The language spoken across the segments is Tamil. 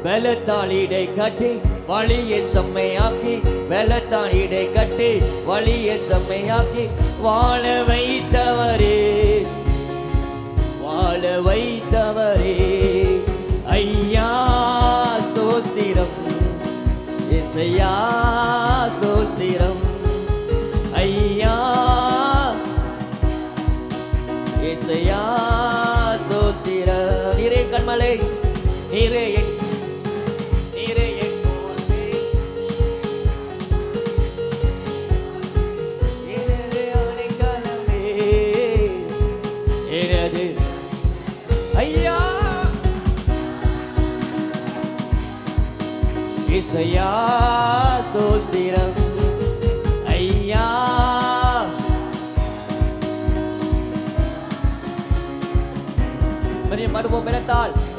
பலத்தால் இடை கட்டி வழியை செம்மையாக்கி, பலத்தால் இடை கட்டி வழியை செம்மையாக்கி வாழ வைத்தவரே, வாழ வைத்தவரே. ஐயா ஸ்தோத்திரம், இசையா ஸ்தோத்திரம். ஐயா இசையா ஸ்தோத்திரம். நீரே கண்மலை, நீரே நீரே கோட்டை, எனது அடைக்கலமே, எனது ஐயா இசையா ஸ்தோத்திரம். ஐயா மறுபோம்.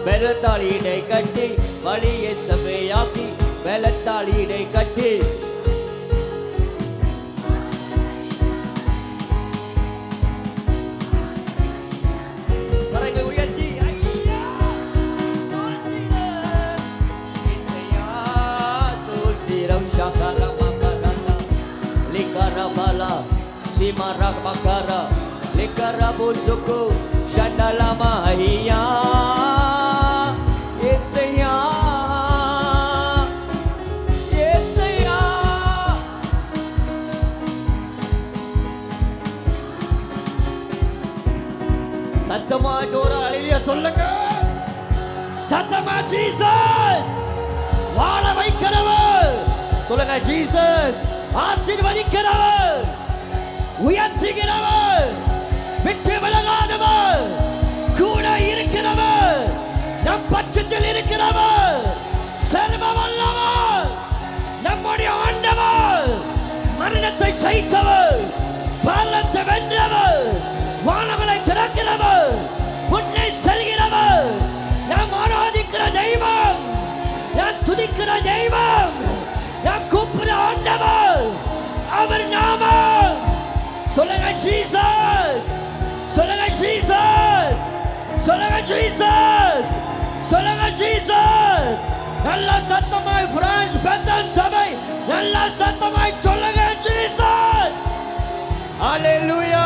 பலத்தால் இடை கட்டி வழியை செம்மையாக்கி, பலத்தால் இடை கட்டி கரங்களை உயர்த்தி ஐயா ஸ்தோத்திரம், இசையா ஸ்தோத்திரம். ஷகரமகரதா லிகரபலா சிமரமகரா லிகரபுசுகு ஷண்டலமா. ஐயா இசையா இசையா. சத்தமா ஜோரா அல்லேலூயா சொல்லுங்க. சத்தமா ஜீசஸ் வாழ வைக்கிறவர் சொல்லுங்க. ஜீசஸ் ஆசீர்வதிக்கிறவர், உயர்த்துகிறவர், விட்டு விலகாதவர், கூட இருக்கிறவர், நம் பட்சத்தில் இருக்கிறவர், சர்வ வல்லவர், நம்முடைய ஆண்டவர், மரணத்தை ஜெயித்தவர், பாவத்தை வென்றவர், வானங்களை திறக்கிறவர், முன்னே செல்கிறவர், நாம் ஆராதிக்கிற தெய்வம், நாம் துதிக்கிற தெய்வம், நாம் கூப்பிடுற ஆண்டவர், அவர் நாமம் சொல்லுங்க. ஜீசஸ் சொல்லுங்க. ஜீசஸ் சொல்லுங்க. ஜீசஸ் சொல்லுங்க. ஜீசஸ் நல்ல சத்தமாய் பிரான்ஸ் பெத்தல் சபை நல்ல சத்தமாய் சொல்லுங்க. ஜீசஸ் அல்லேலூயா.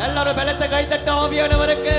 நல்ல ஒரு பலத்தை கைத்தட்ட ஆவியானவருக்கு.